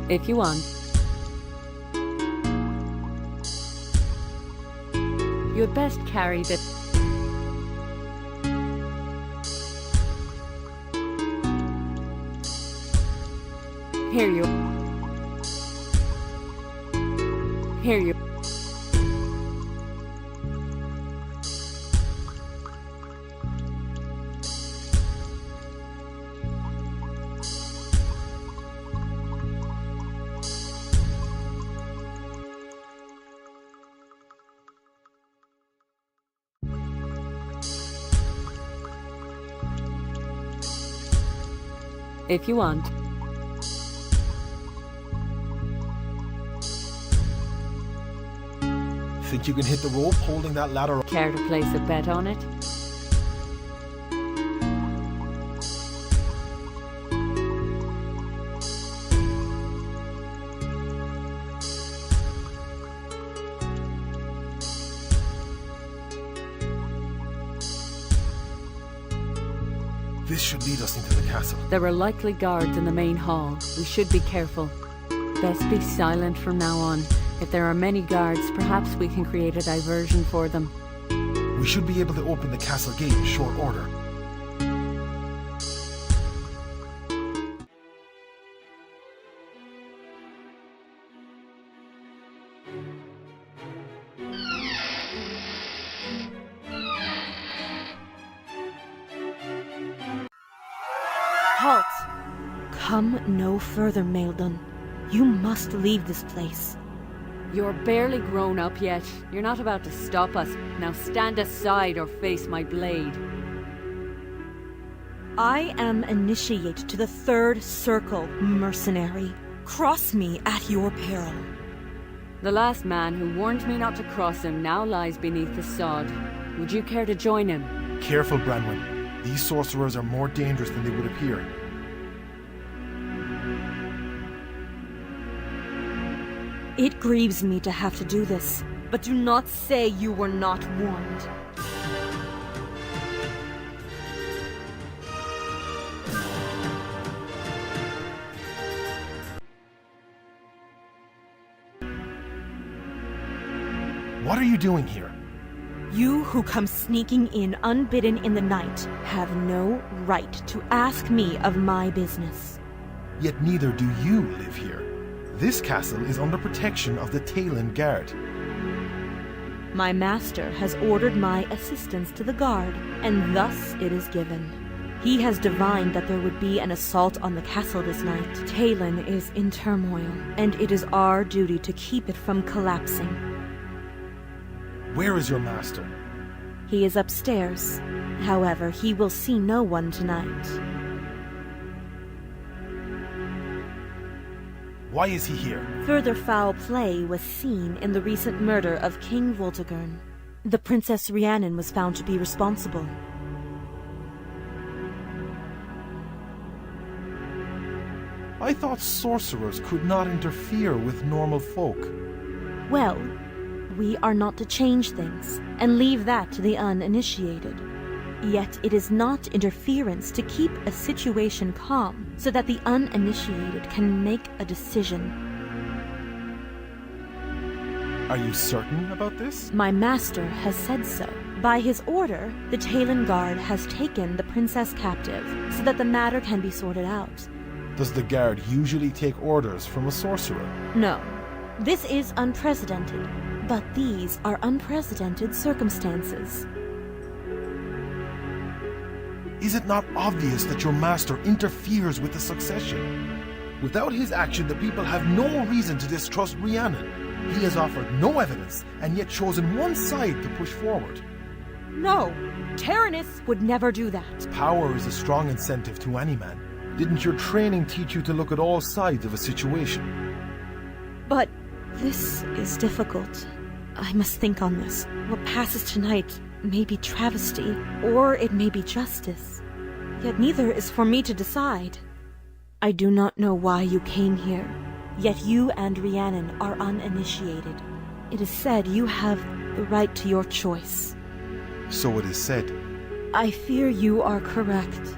If you want. You had best carry the... Here you... Here you... If you want. Think you can hit the rope holding that ladder? Care to place a bet on it? This should lead us into the castle. There are likely guards in the main hall. We should be careful. Best be silent from now on. If there are many guards, perhaps we can create a diversion for them. We should be able to open the castle gate in short order. Halt! Come no further, Maildun. You must leave this place. You're barely grown up yet. You're not about to stop us. Now stand aside or face my blade. I am initiate to the third circle, mercenary. Cross me at your peril. The last man who warned me not to cross him now lies beneath the sod. Would you care to join him? Careful, Branwen. These sorcerers are more dangerous than they would appear. It grieves me to have to do this, but do not say you were not warned. What are you doing here? You who come sneaking in unbidden in the night have no right to ask me of my business. Yet neither do you live here. This castle is under protection of the Talon Guard. My master has ordered my assistance to the guard, and thus it is given. He has divined that there would be an assault on the castle this night. Talon is in turmoil, and it is our duty to keep it from collapsing. Where is your master? He is upstairs. However, he will see no one tonight. Why is he here? Further foul play was seen in the recent murder of King Voltigern. The Princess Rhiannon was found to be responsible. I thought sorcerers could not interfere with normal folk. Well, we are not to change things, and leave that to the uninitiated. Yet it is not interference to keep a situation calm, so that the uninitiated can make a decision. Are you certain about this? My master has said so. By his order, the Talon Guard has taken the princess captive, so that the matter can be sorted out. Does the guard usually take orders from a sorcerer? No. This is unprecedented, but these are unprecedented circumstances. Is it not obvious that your master interferes with the succession? Without his action, the people have no reason to distrust Rhiannon. He has offered no evidence, and yet chosen one side to push forward. No! Taranis would never do that. Power is a strong incentive to any man. Didn't your training teach you to look at all sides of a situation? But this is difficult. I must think on this. What passes tonight may be travesty, or it may be justice. Yet neither is for me to decide. I do not know why you came here, yet you and Rhiannon are uninitiated. It is said you have the right to your choice. So it is said. I fear you are correct.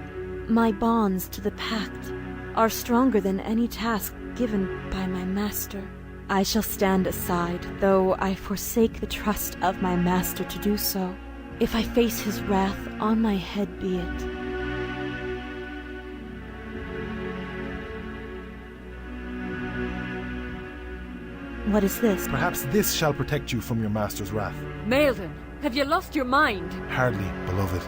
My bonds to the Pact are stronger than any task given by my master. I shall stand aside, though I forsake the trust of my master to do so. If I face his wrath, on my head be it. What is this? Perhaps this shall protect you from your master's wrath. Maelden, have you lost your mind? Hardly, beloved.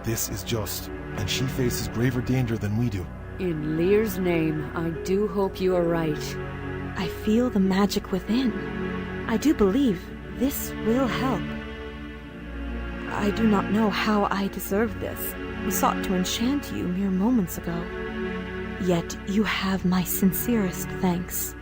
This is just, and she faces graver danger than we do. In Lear's name, I do hope you are right. I feel the magic within. I do believe this will help. I do not know how I deserve this. We sought to enchant you mere moments ago. Yet you have my sincerest thanks.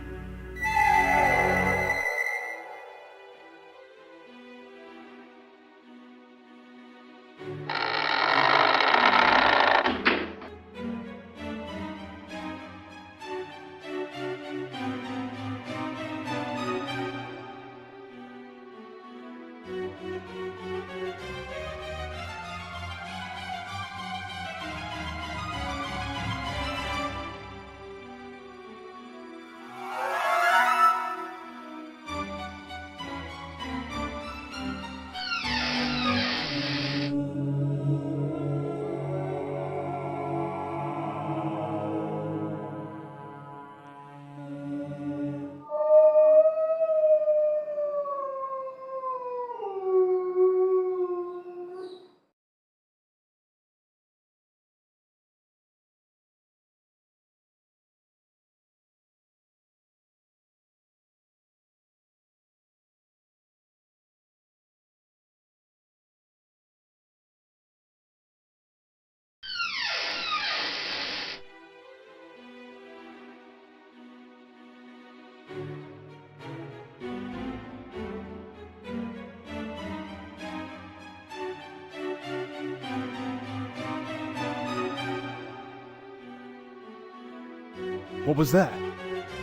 What was that?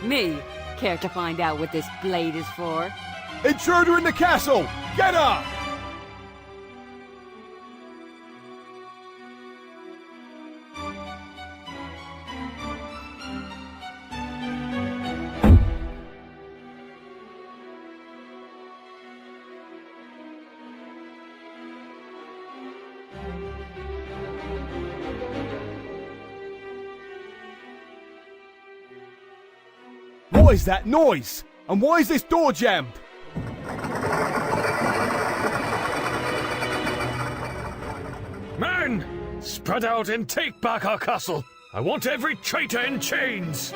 Me? Care to find out what this blade is for? Intruder in the castle! Get up! What is that noise? And why is this door jammed? Men! Spread out and take back our castle! I want every traitor in chains!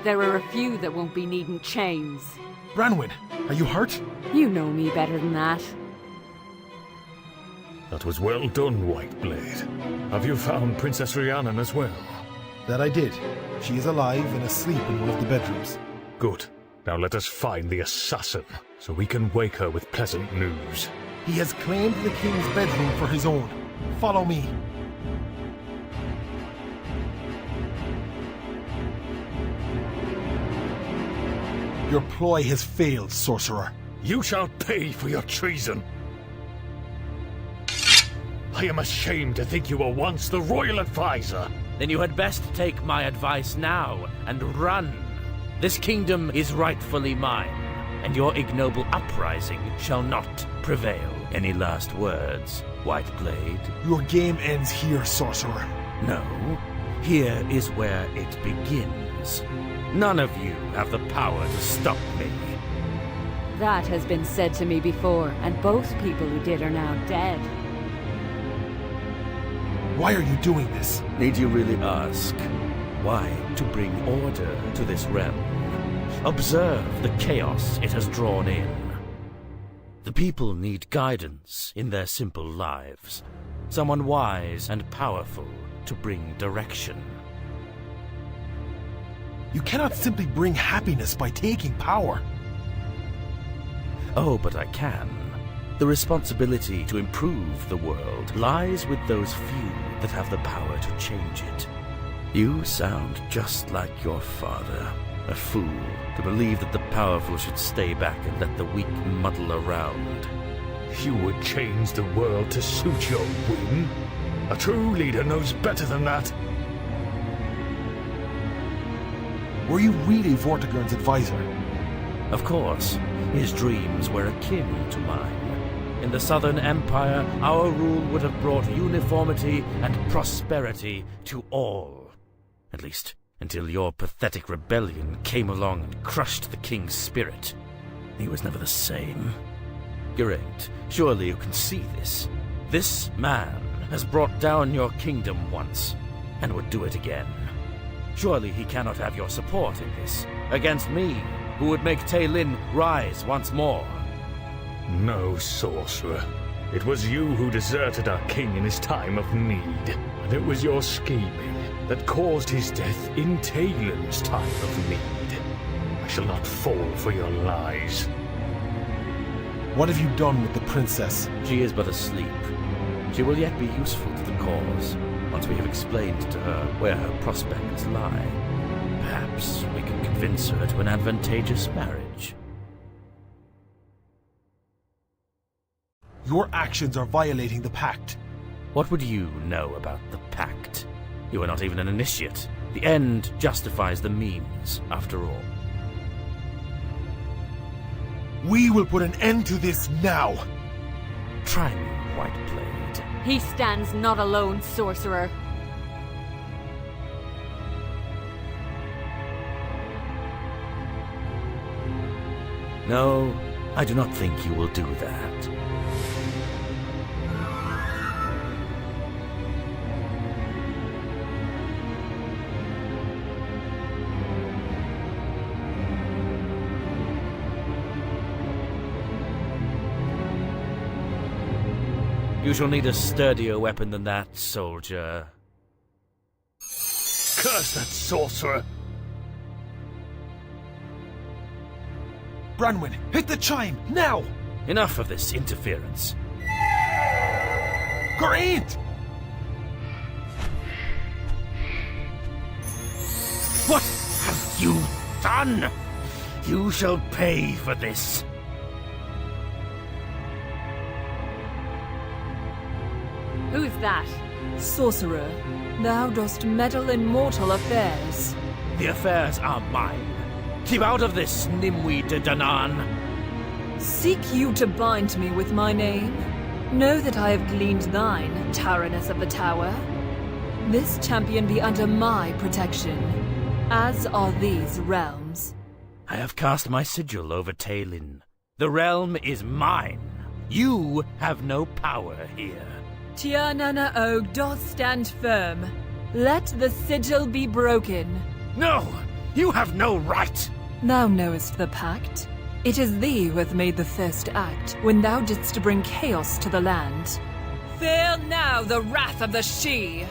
There are a few that won't be needing chains. Branwen, are you hurt? You know me better than that. That was well done, White Blade. Have you found Princess Rhiannon as well? That I did. She is alive and asleep in one of the bedrooms. Good. Now let us find the assassin, so we can wake her with pleasant news. He has claimed the king's bedroom for his own. Follow me. Your ploy has failed, sorcerer. You shall pay for your treason! I am ashamed to think you were once the royal advisor! Then you had best take my advice now and run. This kingdom is rightfully mine, and your ignoble uprising shall not prevail. Any last words, White Blade? Your game ends here, sorcerer. No. Here is where it begins. None of you have the power to stop me. That has been said to me before, and both people who did are now dead. Why are you doing this? Need you really ask? Why? To bring order to this realm. Observe the chaos it has drawn in. The people need guidance in their simple lives. Someone wise and powerful to bring direction. You cannot simply bring happiness by taking power. Oh, but I can. The responsibility to improve the world lies with those few that have the power to change it. You sound just like your father. A fool to believe that the powerful should stay back and let the weak muddle around. You would change the world to suit your whim? A true leader knows better than that. Were you really Vortigern's advisor? Of course, his dreams were akin to mine. In the Southern Empire, our rule would have brought uniformity and prosperity to all. At least, until your pathetic rebellion came along and crushed the king's spirit. He was never the same. Geraint, surely you can see this. This man has brought down your kingdom once, and would do it again. Surely he cannot have your support in this, against me, who would make Taelin rise once more. No, sorcerer. It was you who deserted our king in his time of need, and it was your scheming that caused his death in Taelin's time of need. I shall not fall for your lies. What have you done with the princess? She is but asleep. She will yet be useful to the cause, once we have explained to her where her prospects lie. Perhaps we can convince her to an advantageous marriage. Your actions are violating the pact. What would you know about the pact? You are not even an initiate. The end justifies the means, after all. We will put an end to this now! Try me, Whiteblade. He stands not alone, sorcerer. No, I do not think you will do that. You shall need a sturdier weapon than that, soldier. Curse that sorcerer! Branwen, hit the chime, now! Enough of this interference. Geraint! What have you done? You shall pay for this. Who's that? Sorcerer, thou dost meddle in mortal affairs. The affairs are mine. Keep out of this, Nimue de Danann. Seek you to bind me with my name? Know that I have gleaned thine, Tyranness of the Tower. This champion be under my protection, as are these realms. I have cast my sigil over Taelin. The realm is mine. You have no power here. Tia Nana Og doth stand firm. Let the sigil be broken. No! You have no right! Thou knowest the pact. It is thee who hath made the first act, when thou didst bring chaos to the land. Feel now the wrath of the She!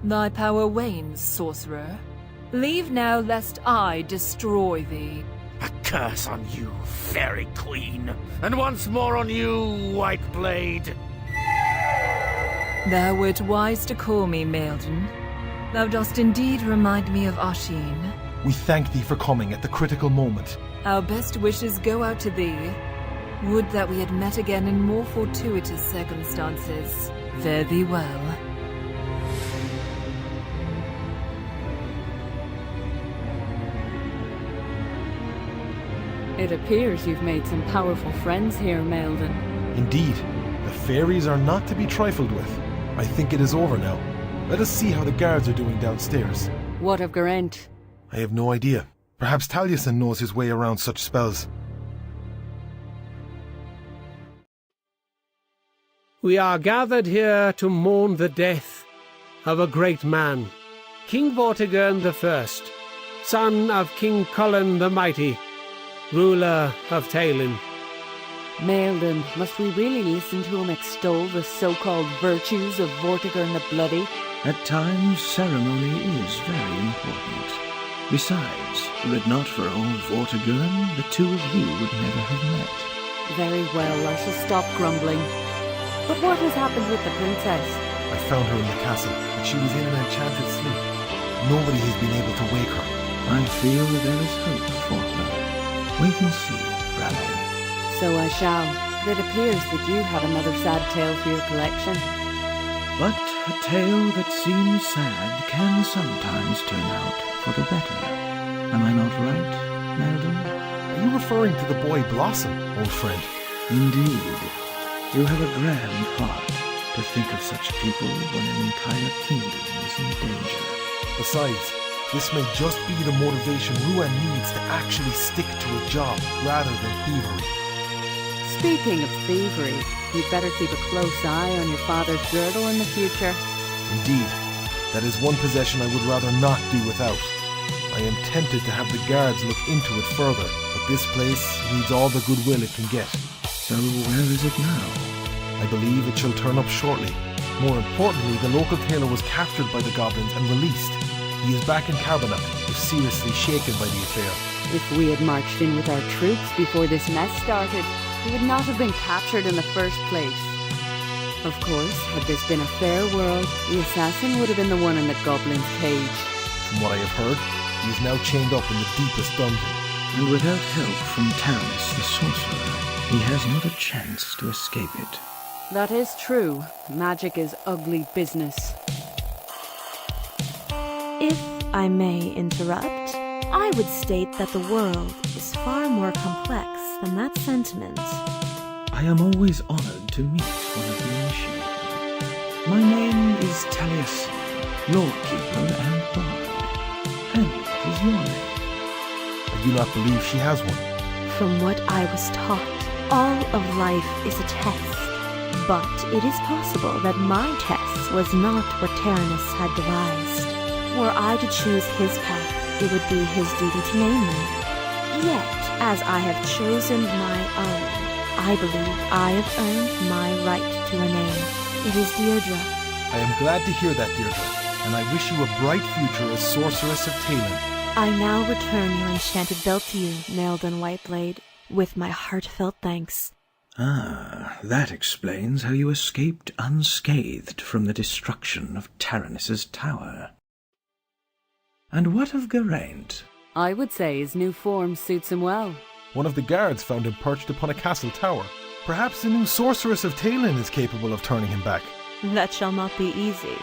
Thy power wanes, sorcerer. Leave now, lest I destroy thee. A curse on you, Fairy Queen, and once more on you, Whiteblade. Thou wert wise to call me, Maelden. Thou dost indeed remind me of Ashin. We thank thee for coming at the critical moment. Our best wishes go out to thee. Would that we had met again in more fortuitous circumstances. Fare thee well. It appears you've made some powerful friends here, Maelden. Indeed, the fairies are not to be trifled with. I think it is over now. Let us see how the guards are doing downstairs. What of Geraint? I have no idea. Perhaps Taliesin knows his way around such spells. We are gathered here to mourn the death of a great man, King Vortigern I, son of King Cullen the Mighty, ruler of Talon. Maelden, must we really listen to him extol the so-called virtues of Vortigern the Bloody? At times, ceremony is very important. Besides, were it not for old Vortigern, the two of you would never have met. Very well, I shall stop grumbling. But what has happened with the princess? I found her in the castle, but she was in an enchanted sleep. Nobody has been able to wake her. I feel that there is hope for her. Wait and see, brother. So I shall. But it appears that you have another sad tale for your collection. But a tale that seems sad can sometimes turn out for the better. Am I not right, Maelden? Are you referring to the boy Blossom, old friend? Indeed. You have a grand heart to think of such people when an entire kingdom is in danger. Besides, this may just be the motivation Ruan needs to actually stick to a job rather than thievery. Speaking of thievery, you'd better keep a close eye on your father's girdle in the future. Indeed, that is one possession I would rather not do without. I am tempted to have the guards look into it further, but this place needs all the goodwill it can get. So where is it now? I believe it shall turn up shortly. More importantly, the local tailor was captured by the goblins and released. He is back in Carbonite, if seriously shaken by the affair. If we had marched in with our troops before this mess started, he would not have been captured in the first place. Of course, had this been a fair world, the assassin would have been the one in the goblin's cage. From what I have heard, he is now chained up in the deepest dungeon. And without help from Taranis the sorcerer, he has not a chance to escape it. That is true. Magic is ugly business. If I may interrupt, I would state that the world is far more complex than that sentiment. I am always honored to meet one of the initiated. My name is Taliesin, Lordkeeper and Bard. And what is your name? I do not believe she has one. From what I was taught, all of life is a test. But it is possible that my test was not what Taranis had devised. Were I to choose his path, it would be his duty to name me. Yet, as I have chosen my own, I believe I have earned my right to a name. It is Deirdre. I am glad to hear that, Deirdre, and I wish you a bright future as sorceress of Talon. I now return your enchanted belt to you, Maelden Whiteblade, with my heartfelt thanks. Ah, that explains how you escaped unscathed from the destruction of Taranis' tower. And what of Geraint? I would say his new form suits him well. One of the guards found him perched upon a castle tower. Perhaps the new sorceress of Talon is capable of turning him back. That shall not be easy,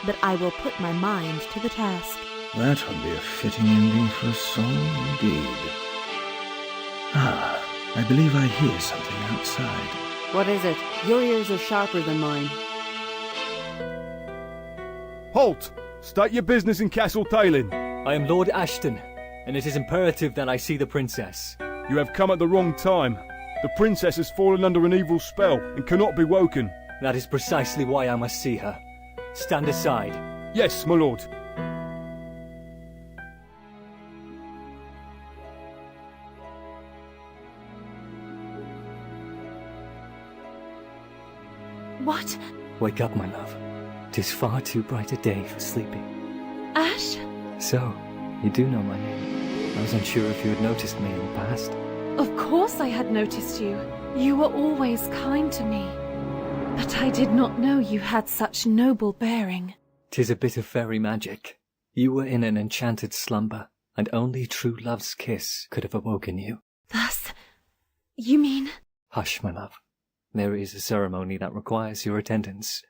but I will put my mind to the task. That would be a fitting ending for a song indeed. Ah, I believe I hear something outside. What is it? Your ears are sharper than mine. Halt! State your business in Castle Talon. I am Lord Ashton, and it is imperative that I see the princess. You have come at the wrong time. The princess has fallen under an evil spell and cannot be woken. That is precisely why I must see her. Stand aside. Yes, my lord. What? Wake up, my love. 'Tis far too bright a day for sleeping. Ash? So, you do know my name. I was unsure if you had noticed me in the past. Of course I had noticed you. You were always kind to me. But I did not know you had such noble bearing. 'Tis a bit of fairy magic. You were in an enchanted slumber, and only true love's kiss could have awoken you. Thus, you mean? Hush, my love. There is a ceremony that requires your attendance.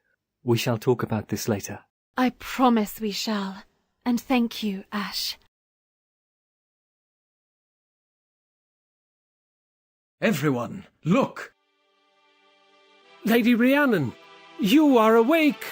We shall talk about this later. I promise we shall. And thank you, Ash. Everyone, look! Lady Rhiannon, you are awake!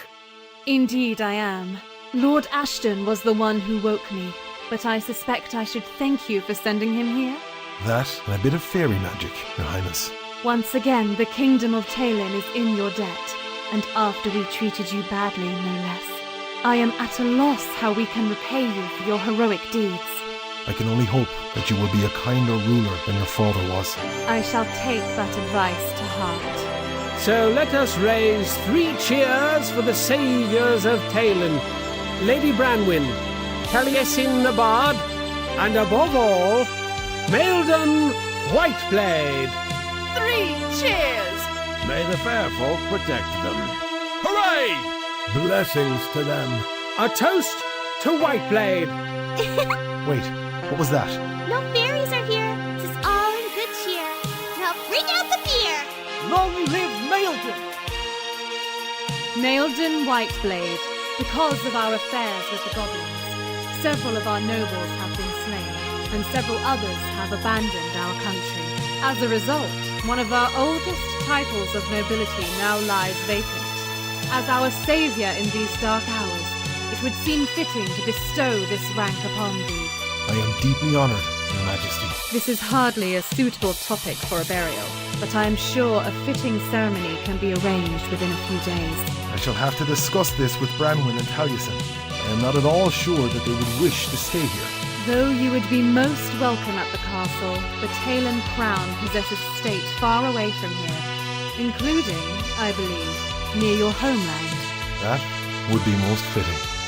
Indeed I am. Lord Ashton was the one who woke me, but I suspect I should thank you for sending him here. That and a bit of fairy magic, Your Highness. Once again, the kingdom of Talon is in your debt. and after we treated you badly, no less. I am at a loss how we can repay you for your heroic deeds. I can only hope that you will be a kinder ruler than your father was. I shall take that advice to heart. So let us raise 3 cheers for the saviours of Talon, Lady Branwen, Taliesin the Bard, and above all, Maelden Whiteblade. 3 cheers! May the fair folk protect them. Hooray! Blessings to them. A toast to Whiteblade. Wait, what was that? No fairies are here. This is all in good cheer. Now bring out the beer! Long live Maelden! Maelden Whiteblade, because of our affairs with the goblins, several of our nobles have been slain, and several others have abandoned our country. As a result, one of our oldest titles of nobility now lies vacant. As our savior in these dark hours, it would seem fitting to bestow this rank upon thee. I am deeply honored, Your Majesty. This is hardly a suitable topic for a burial, but I am sure a fitting ceremony can be arranged within a few days. I shall have to discuss this with Branwen and Taliesin. I am not at all sure that they would wish to stay here. Though you would be most welcome at the castle, the Talon crown possesses state far away from here, including, I believe, near your homeland. That would be most fitting.